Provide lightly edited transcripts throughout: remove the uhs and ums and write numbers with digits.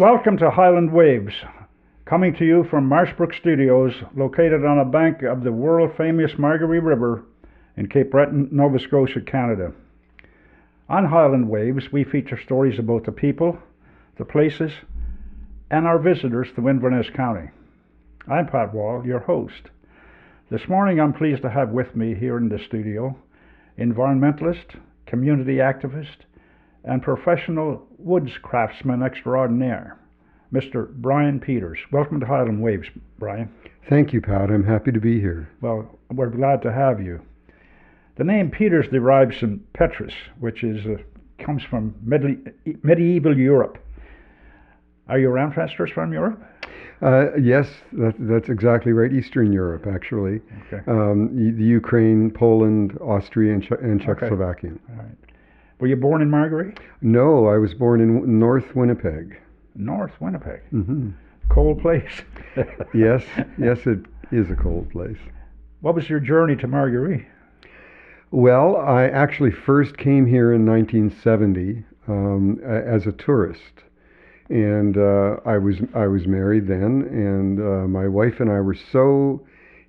Welcome to Highland Waves, coming to you from Marshbrook Studios, located on a bank of the world-famous Margarees River in Cape Breton, Nova Scotia, Canada. On Highland Waves, we feature stories about the people, the places, and our visitors to Inverness County. I'm Pat Wall, your host. This morning I'm pleased to have with me here in the studio environmentalist, community activist, and professional woods craftsman extraordinaire, Mr. Brian Peters. Welcome to Highland Waves, Brian. Thank you, Pat. I'm happy to be here. Well, we're glad to have you. The name Peters derives from Petrus, which comes from medieval Europe. Are your ancestors from Europe? Yes, that's exactly right. Eastern Europe, actually. Okay. The Ukraine, Poland, Austria, and Czechoslovakia. Okay. All right. Were you born in Margarees? No, I was born in North Winnipeg. North Winnipeg? Mm-hmm. Cold place. Yes, it is a cold place. What was your journey to Margarees? Well, I actually first came here in 1970 as a tourist. And I was married then, and my wife and I were so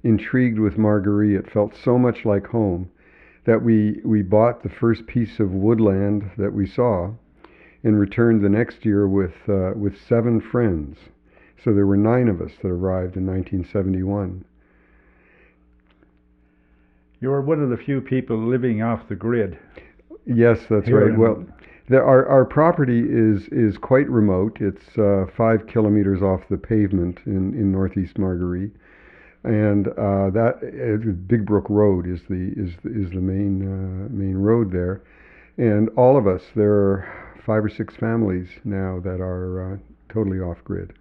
intrigued with Margarees, it felt so much like home, that we bought the first piece of woodland that we saw and returned the next year with 7 friends. So there were 9 of us that arrived in 1971. You were one of the few people living off the grid. Yes, that's right. Well, our property is quite remote. It's 5 kilometers off the pavement in northeast Margarees, and that Big Brook Road is the main road there, and all of us, there are 5 or 6 families now that are totally off grid.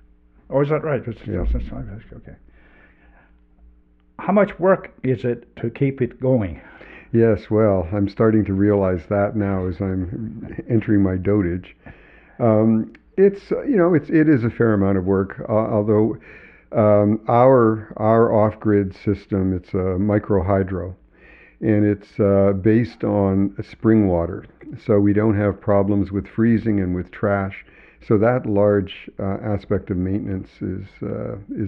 Oh, is that right? Yeah. Okay. How much work is it to keep it going? Yes, well, I'm starting to realize that now as I'm entering my dotage. It is a fair amount of work. Although our off-grid system, it's a micro hydro, and it's based on spring water, so we don't have problems with freezing and with trash. So that large aspect of maintenance is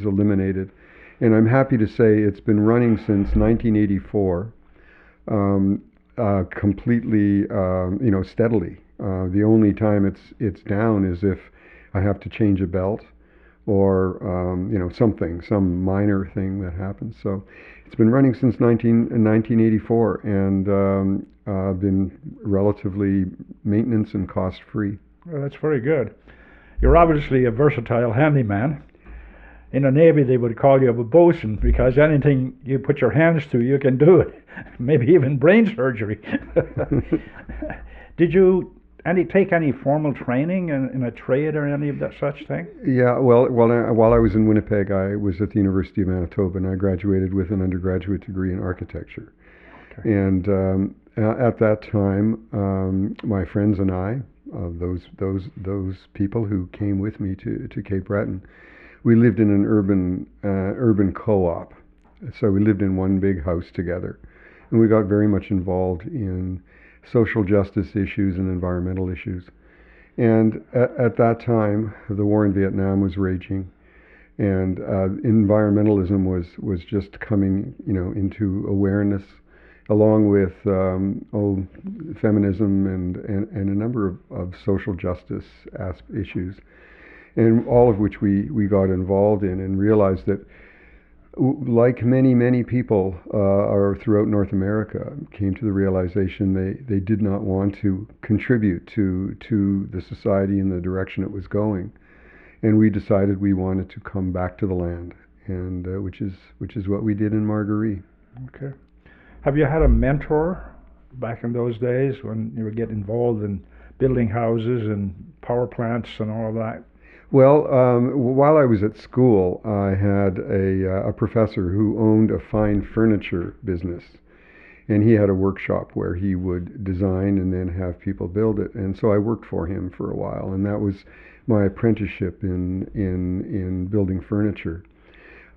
eliminated, and I'm happy to say it's been running since 1984. Completely, steadily. The only time it's down is if I have to change a belt or, some minor thing that happens. So it's been running since 1984 and been relatively maintenance and cost free. Well, that's very good. You're obviously a versatile handyman. In the Navy, they would call you a bosun because anything you put your hands to, you can do it. Maybe even brain surgery. Did you take any formal training in a trade or any of that such thing? Yeah, well, while I was in Winnipeg, I was at the University of Manitoba, and I graduated with an undergraduate degree in architecture. Okay. And at that time, my friends and I, those people who came with me to Cape Breton, we lived in an urban co-op. So we lived in one big house together. And we got very much involved in social justice issues and environmental issues. And at that time, the war in Vietnam was raging. And environmentalism was just coming, into awareness, along with feminism and a number of social justice issues. And all of which we got involved in and realized that, like many people throughout North America, came to the realization they did not want to contribute to the society in the direction it was going. And we decided we wanted to come back to the land, and which is what we did in Margarees. Okay. Have you had a mentor back in those days when you were getting involved in building houses and power plants and all of that? Well, while I was at school, I had a professor who owned a fine furniture business, and he had a workshop where he would design and then have people build it. And so I worked for him for a while, and that was my apprenticeship in building furniture.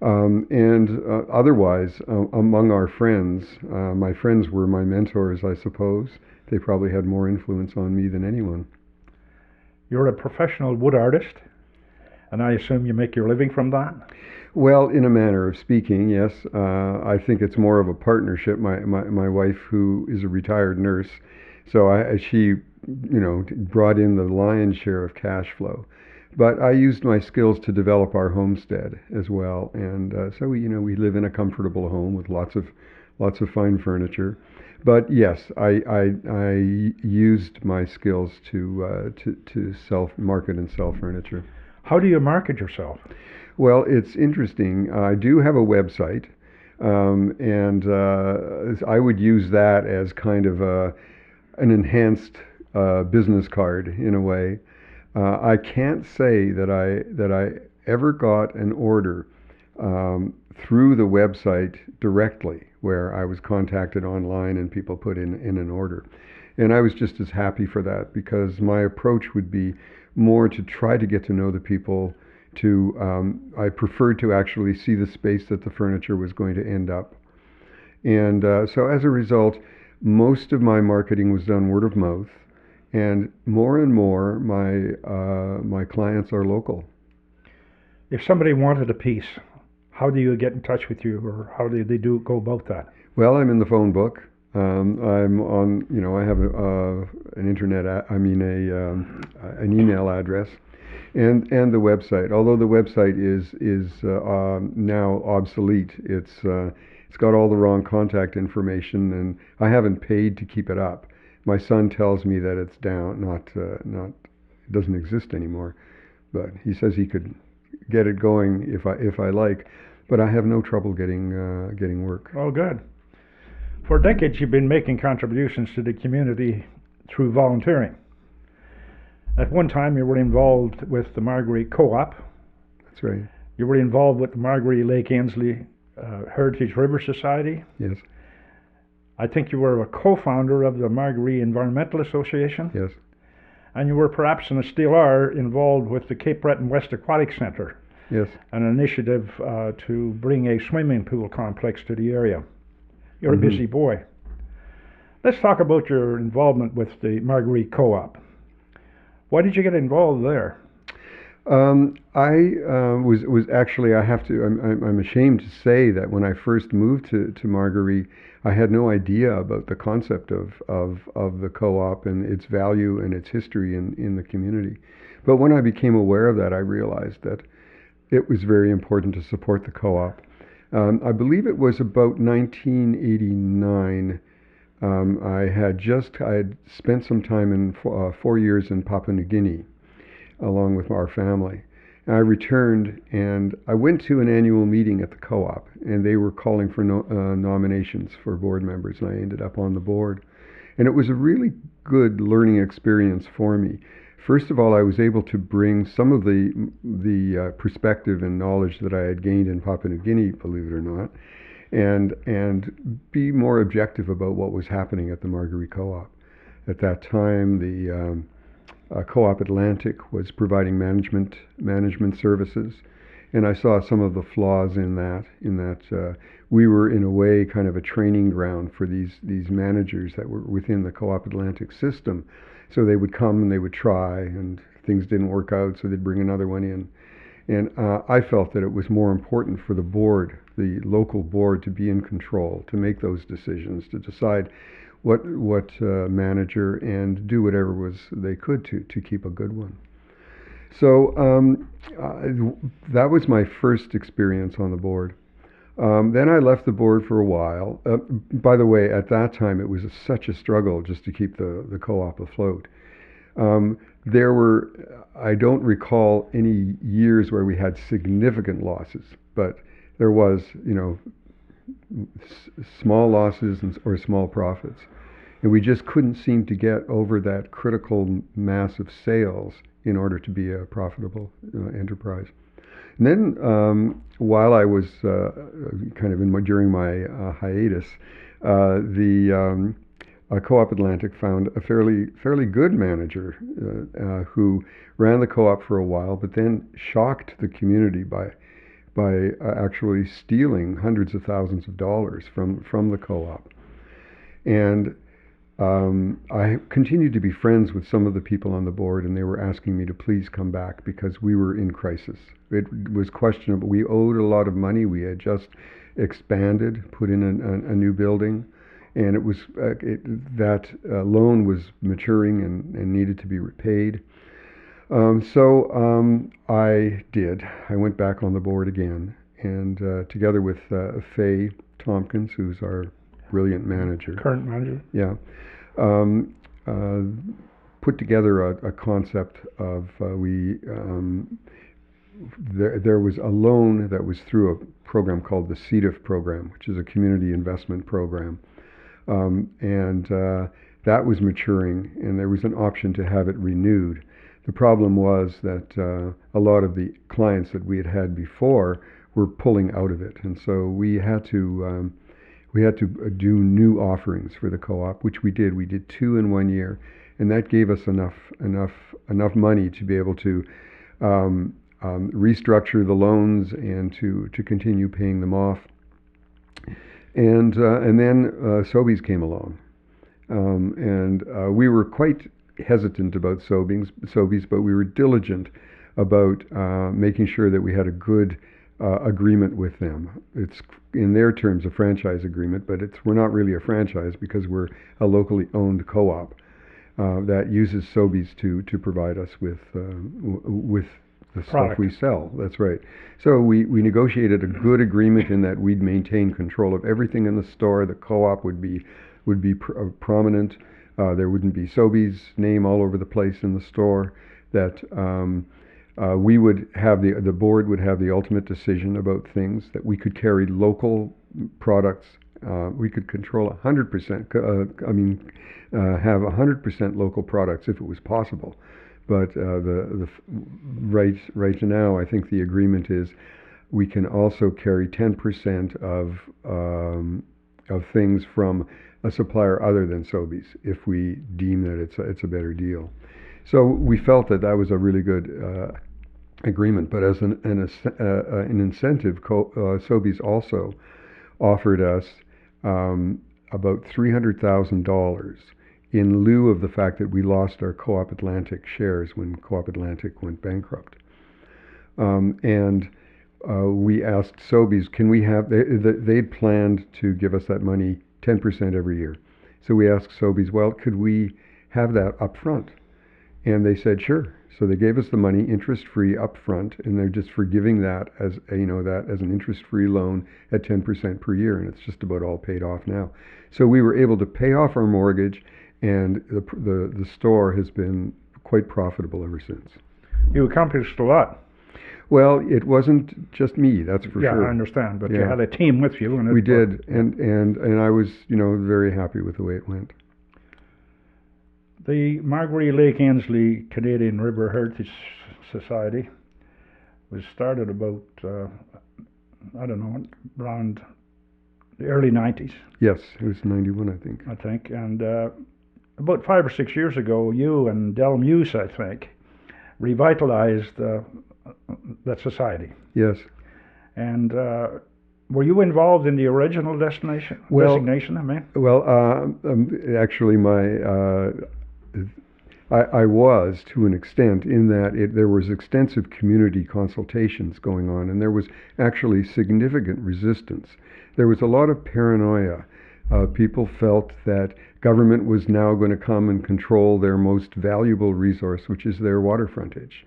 Otherwise, among our friends, my friends were my mentors, I suppose. They probably had more influence on me than anyone. You're a professional wood artist? And I assume you make your living from that? Well, in a manner of speaking, yes. I think it's more of a partnership. My wife, who is a retired nurse, so she, brought in the lion's share of cash flow. But I used my skills to develop our homestead as well, and so we live in a comfortable home with lots of fine furniture. But yes, I used my skills to self market and sell furniture. How do you market yourself? Well, it's interesting. I do have a website, and I would use that as kind of an enhanced business card in a way. I can't say that I ever got an order through the website directly, where I was contacted online and people put in an order. And I was just as happy for that, because my approach would be more to try to get to know the people. I preferred to actually see the space that the furniture was going to end up. And so as a result, most of my marketing was done word of mouth. And more, my clients are local. If somebody wanted a piece, how do you get in touch with you, or how do they go about that? Well, I'm in the phone book. I'm on, I have an internet, an email address, and the website. Although the website is now obsolete, it's got all the wrong contact information, and I haven't paid to keep it up. My son tells me that it's down, it doesn't exist anymore, but he says he could get it going if I like. But I have no trouble getting work. Oh, good. For decades, you've been making contributions to the community through volunteering. At one time, you were involved with the Margaree Co-op. That's right. You were involved with the Margaree Lake Ainslie Heritage River Society. Yes. I think you were a co-founder of the Margaree Environmental Association. Yes. And you were, perhaps, and still are, involved with the Cape Breton West Aquatic Centre. Yes. An initiative to bring a swimming pool complex to the area. You're a busy boy. Let's talk about your involvement with the Margaree Co-op. Why did you get involved there? I was actually, I'm ashamed to say that when I first moved to Margaree, I had no idea about the concept of the co-op and its value and its history in the community. But when I became aware of that, I realized that it was very important to support the co-op. I believe it was about 1989. I had spent some time in 4 years in Papua New Guinea, along with our family. And I returned, and I went to an annual meeting at the co-op, and they were calling for nominations for board members, and I ended up on the board. And it was a really good learning experience for me. First of all, I was able to bring some of the perspective and knowledge that I had gained in Papua New Guinea, believe it or not, and be more objective about what was happening at the Margaree Co-op. At that time, the Co-op Atlantic was providing management services, and I saw some of the flaws in that we were, in a way, kind of a training ground for these managers that were within the Co-op Atlantic system. So they would come and they would try, and things didn't work out, so they'd bring another one in. And I felt that it was more important for the board, the local board, to be in control, to make those decisions, to decide what manager, and do whatever they could to keep a good one. So that was my first experience on the board. Then I left the board for a while. By the way, at that time it was such a struggle just to keep the co-op afloat. There were, I don't recall any years where we had significant losses, but there was, small losses or small profits. And we just couldn't seem to get over that critical mass of sales in order to be a profitable enterprise. And then while I was during my hiatus, the Co-op Atlantic found a fairly good manager who ran the co-op for a while, but then shocked the community by actually stealing hundreds of thousands of dollars from the co-op. And I continued to be friends with some of the people on the board, and they were asking me to please come back because we were in crisis. It was questionable. We owed a lot of money. We had just expanded, put in a new building, and it was that loan was maturing and needed to be repaid. So I did. I went back on the board again, and together with Faye Tompkins, who's our brilliant manager. Current manager. Yeah. Um, uh, Put together a concept of there was a loan that was through a program called the CDIF program, which is a community investment program, and that was maturing, and there was an option to have it renewed. The problem was that a lot of the clients that we had had before were pulling out of it, and so we had to do new offerings for the co-op, which we did. We did 2 in 1 year, and that gave us enough money to be able to restructure the loans and to continue paying them off. And then Sobeys came along, and we were quite hesitant about Sobeys, but we were diligent about making sure that we had a good agreement with them. It's in their terms a franchise agreement, but we're not really a franchise because we're a locally owned co-op that uses Sobeys to provide us with the stuff we sell. That's right. So we negotiated a good agreement in that we'd maintain control of everything in the store. The co-op would be prominent. There wouldn't be Sobeys' name all over the place in the store. That we would have the board would have the ultimate decision about things, that we could carry local products. We could control 100%. Have 100% local products if it was possible. But right now, I think the agreement is we can also carry 10% of things from a supplier other than Sobeys if we deem that it's a better deal. So we felt that was a really good agreement. But as an incentive, Sobeys also offered us about $300,000 in lieu of the fact that we lost our Co-op Atlantic shares when Co-op Atlantic went bankrupt. And we asked Sobeys, can we have, they'd planned to give us that money 10% every year. So we asked Sobeys, well, could we have that up front? And they said, sure. So they gave us the money interest-free up front, and they're just forgiving that as an interest-free loan at 10% per year, and it's just about all paid off now. So we were able to pay off our mortgage, and the store has been quite profitable ever since. You accomplished a lot. Well, it wasn't just me, that's for sure. Yeah, I understand, but you had a team with you. And we did, and I was, very happy with the way it went. The Margarees Lake Ainslie Canadian River Heritage Society was started about, around the early 90s. Yes, it was 91, I think. And about 5 or 6 years ago, you and Del Muse, I think, revitalized that society. Yes. And were you involved in the original designation? Well, actually, I was, to an extent, in that there was extensive community consultations going on, and there was actually significant resistance. There was a lot of paranoia. People felt that government was now going to come and control their most valuable resource, which is their water frontage.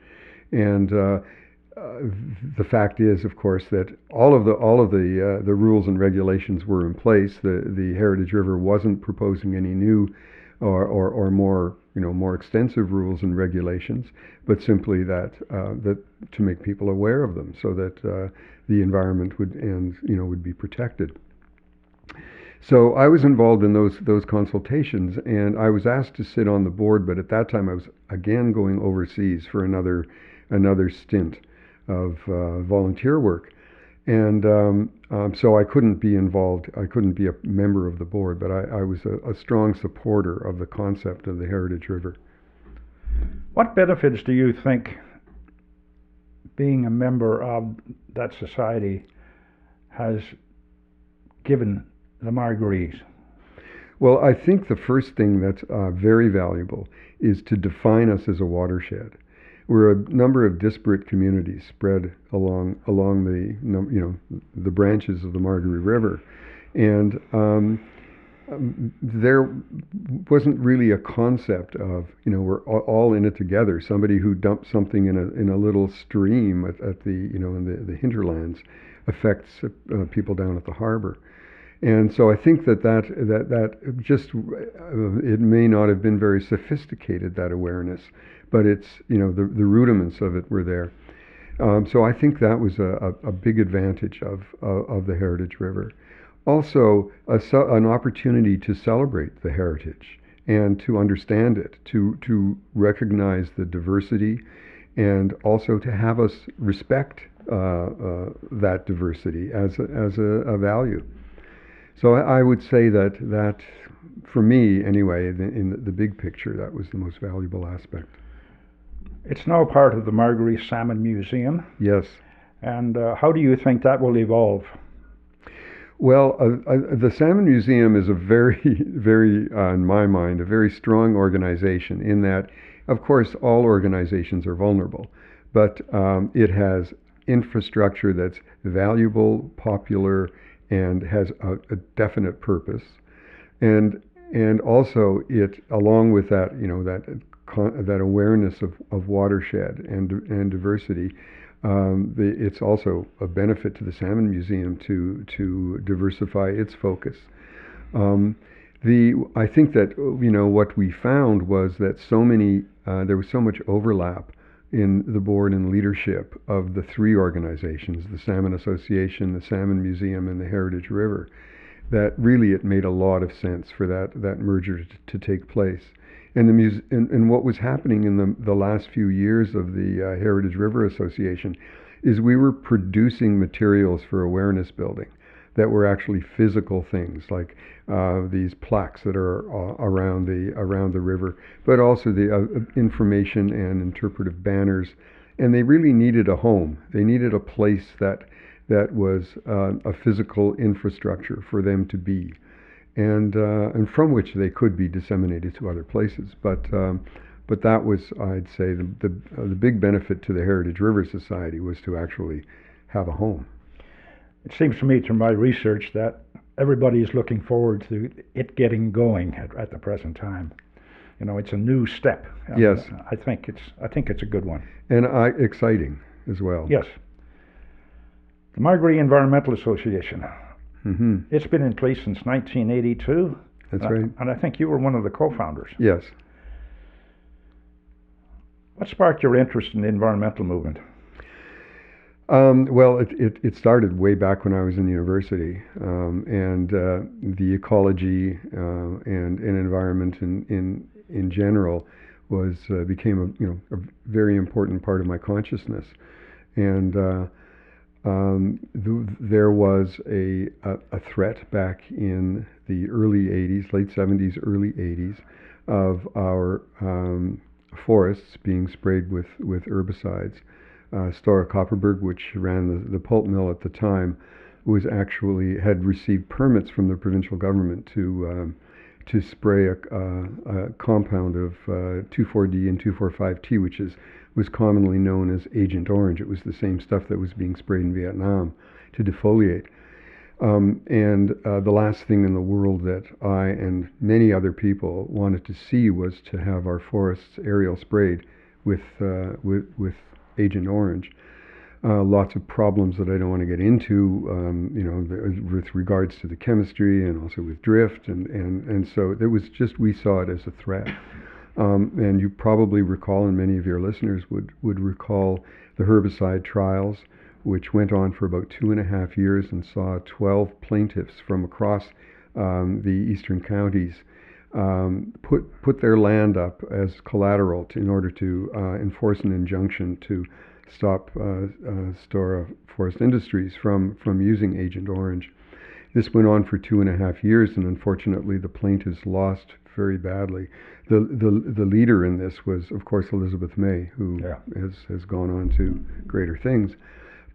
And the fact is, of course, that all of the rules and regulations were in place. The Heritage River wasn't proposing any new or more extensive rules and regulations, but simply that to make people aware of them, so that the environment would be protected. So I was involved in those consultations, and I was asked to sit on the board, but at that time I was again going overseas for another stint of volunteer work, and so I couldn't be involved. I couldn't be a member of the board, but I was a strong supporter of the concept of the Heritage River. What benefits do you think being a member of that society has given the Margarees? Well, I think the first thing that's very valuable is to define us as a watershed. We're a number of disparate communities spread along the branches of the Margaree River, and there wasn't really a concept of we're all in it together. Somebody who dumps something in a little stream at the in the hinterlands affects people down at the harbor. And so I think that just it may not have been very sophisticated, that awareness, but it's the rudiments of it were there. So I think that was a big advantage of the Heritage River. Also, an opportunity to celebrate the heritage and to understand it, to recognize the diversity, and also to have us respect that diversity as a value. So I would say that for me anyway, in the big picture, that was the most valuable aspect. It's now part of the Margarees Salmon Museum. Yes. And how do you think that will evolve? Well, the Salmon Museum is a very, very, in my mind, a very strong organization in that, of course, all organizations are vulnerable, but it has infrastructure that's valuable, popular, and has a definite purpose, and also it, along with that, that awareness of watershed and diversity, it's also a benefit to the Salmon Museum to diversify its focus. I think that what we found was that there was so much overlap in the board and leadership of the three organizations, the Salmon Association, the Salmon Museum, and the Heritage River, that really it made a lot of sense for that merger to take place. And what was happening in the last few years of the Heritage River Association is we were producing materials for awareness building that were actually physical things, like these plaques that are around the river, but also the information and interpretive banners. And they really needed a home. They needed a place that was a physical infrastructure for them to be, and from which they could be disseminated to other places. But that was, I'd say, the big benefit to the Heritage River Society was to actually have a home. It seems to me, through my research, that everybody is looking forward to it getting going at the present time. It's a new step. Yes. I think it's a good one. And exciting as well. Yes. The Margaree Environmental Association. Mm-hmm. It's been in place since 1982. That's right. And I think you were one of the co-founders. Yes. What sparked your interest in the environmental movement? Well, it started way back when I was in university, and the ecology and environment in general became a very important part of my consciousness, and there was a threat back in the early 80s, late 70s, early 80s, of our forests being sprayed with herbicides. Stora Kopparberg, which ran the pulp mill at the time, had received permits from the provincial government to spray a compound of 2,4-D and 2,4,5-T, which was commonly known as Agent Orange. It was the same stuff that was being sprayed in Vietnam to defoliate. And the last thing in the world that I and many other people wanted to see was to have our forests aerial sprayed with Agent Orange. Lots of problems that I don't want to get into, with regards to the chemistry and also with drift, and so it was just, we saw it as a threat. And you probably recall, and many of your listeners would recall, the herbicide trials, which went on for about 2.5 years and saw 12 plaintiffs from across the eastern counties put their land up as collateral in order to enforce an injunction to stop Stora Forest Industries from using Agent Orange. This went on for 2.5 years, and unfortunately the plaintiffs lost very badly. The leader in this was, of course, Elizabeth May, who has gone on to greater things.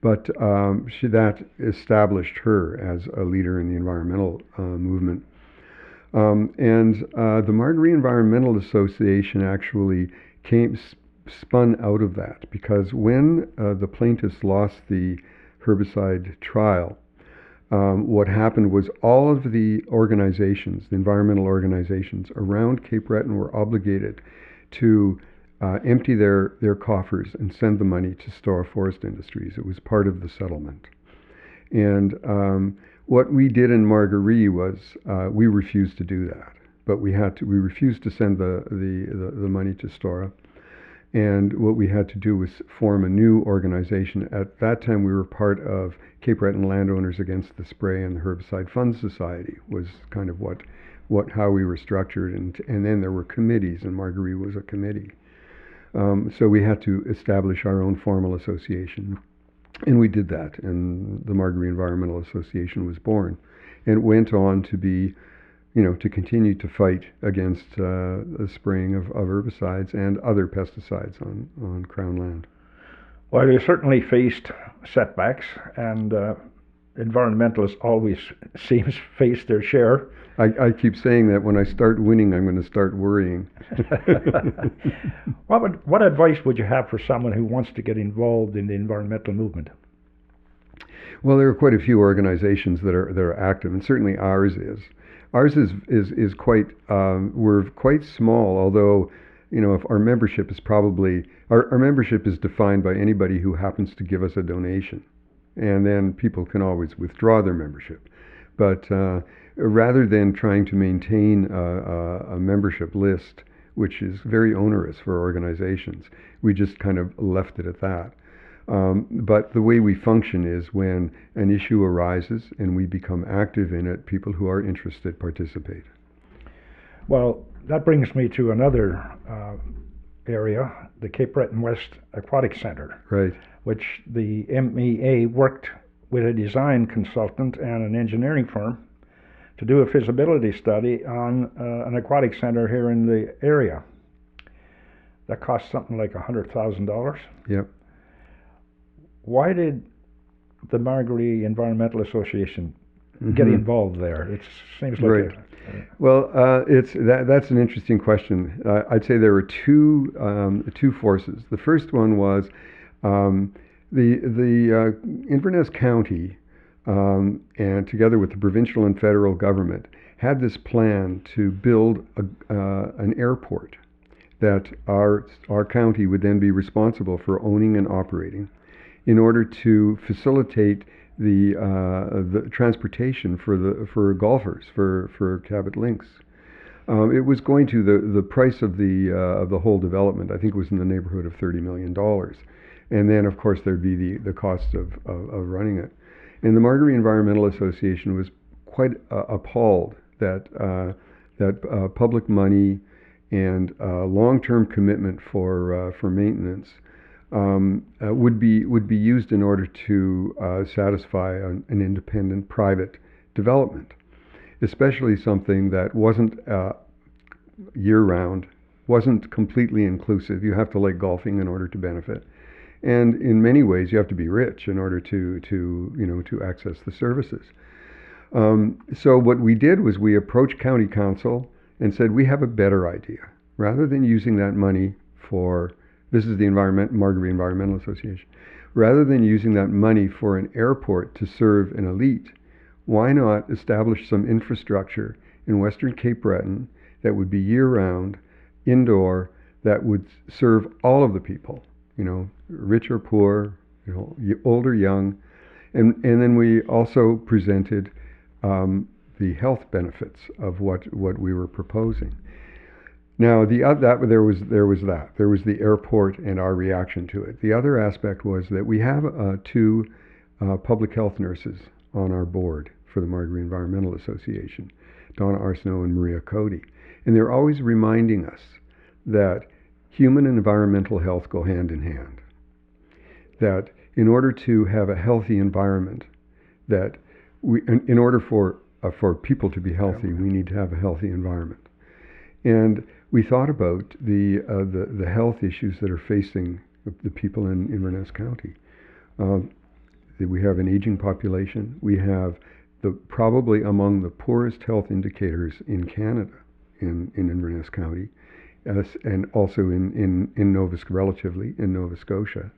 But that established her as a leader in the environmental movement. The Margaree Environmental Association actually spun out of that, because when the plaintiffs lost the herbicide trial, what happened was all of the organizations, the environmental organizations around Cape Breton, were obligated to empty their coffers and send the money to Stora Forest Industries. It was part of the settlement. And what we did in Margaree was we refused to do that, but we refused to send the money to Stora. And what we had to do was form a new organization. At that time, we were part of Cape Breton Landowners Against the Spray and the Herbicide Fund Society, was kind of how we were structured. And then there were committees, and Margaree was a committee. So we had to establish our own formal association. And we did that, and the Margaree Environmental Association was born. And it went on to be, to continue to fight against the spraying of herbicides and other pesticides on Crown land. Well, you certainly faced setbacks, and environmentalists always seems face their share. I keep saying that when I start winning, I'm going to start worrying. What advice would you have for someone who wants to get involved in the environmental movement? Well, there are quite a few organizations that are active, and certainly ours is. Ours is quite, we're quite small, although, if our membership is probably, our membership is defined by anybody who happens to give us a donation. And then people can always withdraw their membership. But rather than trying to maintain a membership list, which is very onerous for organizations, we just kind of left it at that. But the way we function is when an issue arises and we become active in it, people who are interested participate. Well, that brings me to another area, the Cape Breton West Aquatic Center, right, which the MEA worked with a design consultant and an engineering firm to do a feasibility study on an aquatic center here in the area. That cost something like $100,000. Yep. Why did the Margaree Environmental Association get involved there? It seems like right. Well, that's an interesting question. I'd say there were two forces. The first one was the Inverness County, and together with the provincial and federal government, had this plan to build an airport that our county would then be responsible for owning and operating, in order to facilitate the transportation for golfers, for Cabot Links. It was going to the price of the whole development, I think, was in the neighborhood of $30 million, and then of course there'd be the cost of running it. And the Margaree Environmental Association was quite appalled that public money and long-term commitment for maintenance would be used in order to satisfy an independent private development, especially something that wasn't year-round, wasn't completely inclusive. You have to like golfing in order to benefit, and in many ways you have to be rich in order to access the services. So what we did was we approached County Council and said, we have a better idea. Rather than using that money for, this is the Margaree Environmental Association, rather than using that money for an airport to serve an elite, why not establish some infrastructure in Western Cape Breton that would be year-round, indoor, that would serve all of the people, rich or poor, old or young, and then we also presented the health benefits of what we were proposing. Now, there was the airport and our reaction to it. The other aspect was that we have two public health nurses on our board for the Margaree Environmental Association, Donna Arsenault and Maria Cody, and they're always reminding us that human and environmental health go hand in hand. That in order to have a healthy environment, in order for people to be healthy, we need to have a healthy environment. And we thought about the health issues that are facing the people in Inverness County. We have an aging population. We have probably among the poorest health indicators in Canada, in Inverness County, and also in relatively in Nova Scotia.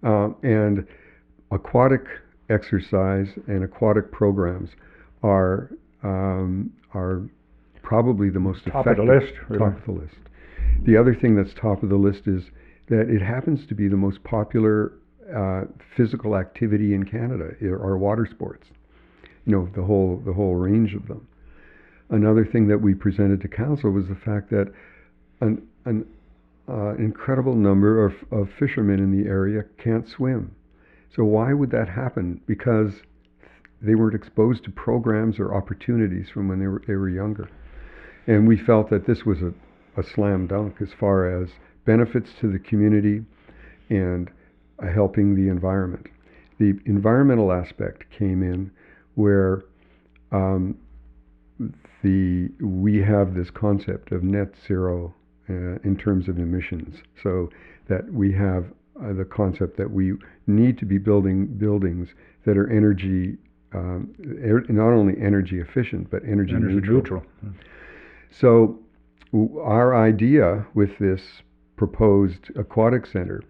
And aquatic exercise and aquatic programs are probably the most top effective. Of the list, really. Top of the list. The other thing that's top of the list is that it happens to be the most popular physical activity in Canada are water sports. The whole range of them. Another thing that we presented to council was the fact that an incredible number of fishermen in the area can't swim. So why would that happen? Because they weren't exposed to programs or opportunities from when they were younger. And we felt that this was a slam dunk as far as benefits to the community and helping the environment. The environmental aspect came in where we have this concept of net zero in terms of emissions, so that we have the concept that we need to be building buildings that are energy, not only energy efficient, but energy neutral. So our idea with this proposed aquatic center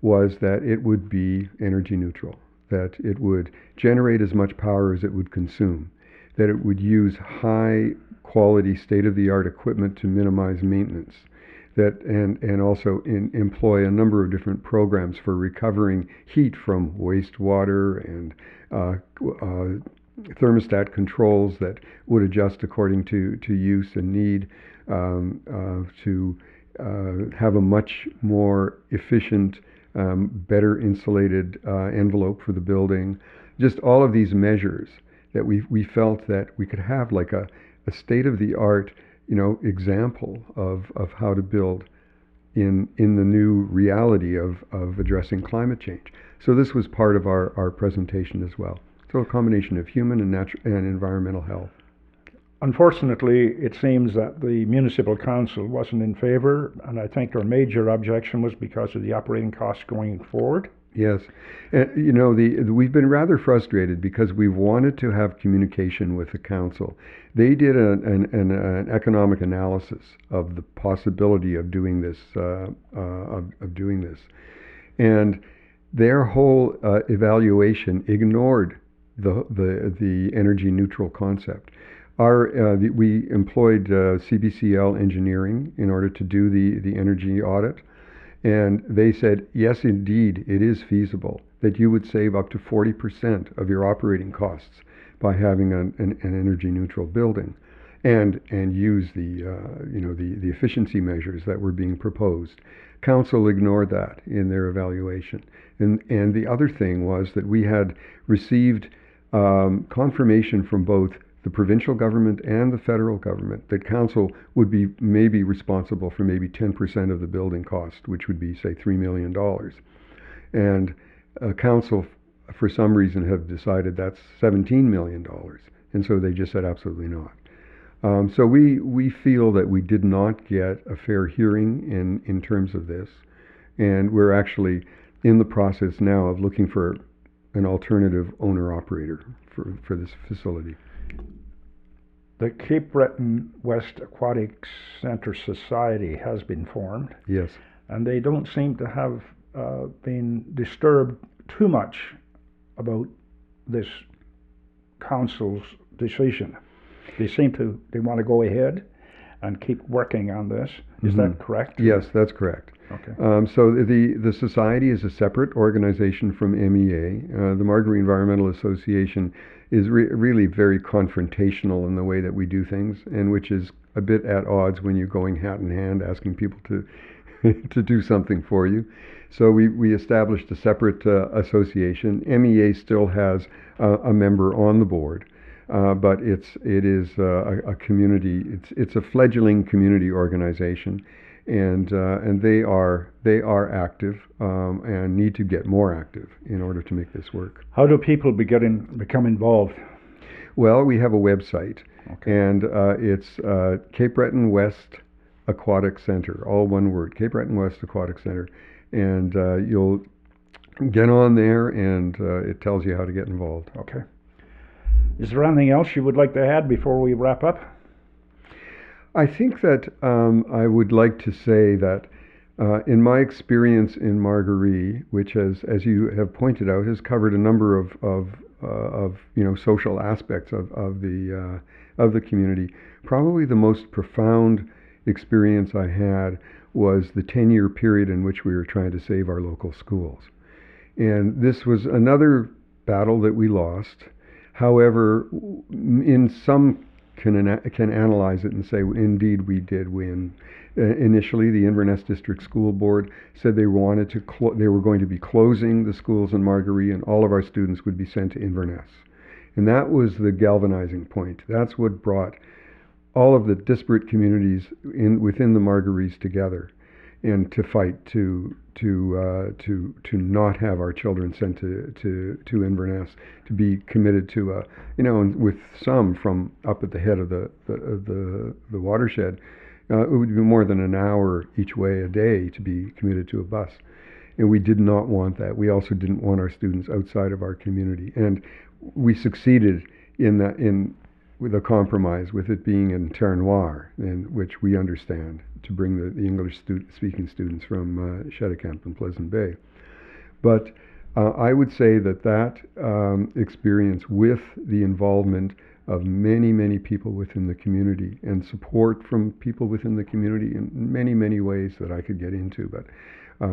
was that it would be energy neutral, that it would generate as much power as it would consume, that it would use high quality state-of-the-art equipment to minimize maintenance, that and also employ a number of different programs for recovering heat from wastewater and thermostat controls that would adjust according to use and need, to have a much more efficient, better insulated envelope for the building. Just all of these measures that we felt that we could have like a state-of-the-art, example of how to build in the new reality of addressing climate change. So this was part of our presentation as well. So a combination of human and natural and environmental health. Unfortunately, it seems that the municipal council wasn't in favor, and I think their major objection was because of the operating costs going forward. Yes, we've been rather frustrated because we wanted to have communication with the council. They did an economic analysis of the possibility of doing this, and their whole evaluation ignored the energy neutral concept. We employed CBCL Engineering in order to do the energy audit. And they said, yes, indeed, it is feasible that you would save up to 40% of your operating costs by having an energy neutral building, and use the efficiency measures that were being proposed. Council ignored that in their evaluation. And the other thing was that we had received confirmation from both the provincial government and the federal government that council would be maybe responsible for maybe 10% of the building cost, which would be, say, $3 million. And council, for some reason, have decided that's $17 million. And so they just said absolutely not. So we feel that we did not get a fair hearing in terms of this. And we're actually in the process now of looking for an alternative owner-operator for this facility. The Cape Breton West Aquatic Centre Society has been formed. Yes. And they don't seem to have been disturbed too much about this council's decision. They want to go ahead and keep working on this. Is that correct? Yes, that's correct. Okay. So the society is a separate organization from MEA. The Margarees Environmental Association is really very confrontational in the way that we do things, and which is a bit at odds when you're going hat in hand asking people to to do something for you. So we established a separate association. MEA still has a member on the board, but it is a community. It's a fledgling community organization, and they are active and need to get more active in order to make this work. How do people become involved? Well, we have a website, okay. And it's Cape Breton West Aquatic Center, all one word, Cape Breton West Aquatic Center, and you'll get on there, and it tells you how to get involved. Okay. Is there anything else you would like to add before we wrap up? I think that I would like to say that in my experience in Margarees, which has, as you have pointed out, has covered a number of social aspects of the community, probably the most profound experience I had was the 10-year period in which we were trying to save our local schools. And this was another battle that we lost. However, in some can analyze it and say, indeed, we did win. Initially, the Inverness District School Board said they were going to be closing the schools in Margarees, and all of our students would be sent to Inverness. And that was the galvanizing point. That's what brought all of the disparate communities within the Margarees together, and to fight to not have our children sent to Inverness, to be committed to and with some from up at the head of the watershed, it would be more than an hour each way a day to be committed to a bus, and we did not want that. We also didn't want our students outside of our community, and we succeeded with a compromise, with it being in Terre Noire, in which we understand, to bring the English-speaking students from Cheticamp and Pleasant Bay. But I would say that experience, with the involvement of many, many people within the community and support from people within the community in many, many ways that I could get into, but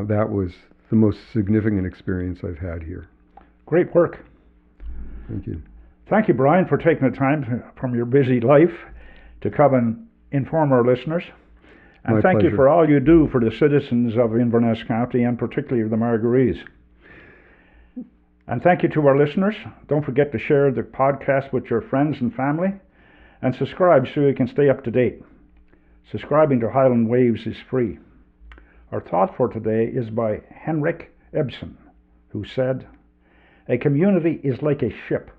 that was the most significant experience I've had here. Great work. Thank you. Thank you, Brian, for taking the time from your busy life to come and inform our listeners. And thank you for all you do for the citizens of Inverness County, and particularly of the Margarees. And thank you to our listeners. Don't forget to share the podcast with your friends and family, and subscribe so you can stay up to date. Subscribing to Highland Waves is free. Our thought for today is by Henrik Ibsen, who said, "A community is like a ship.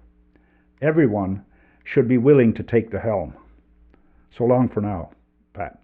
Everyone should be willing to take the helm." So long for now, Pat.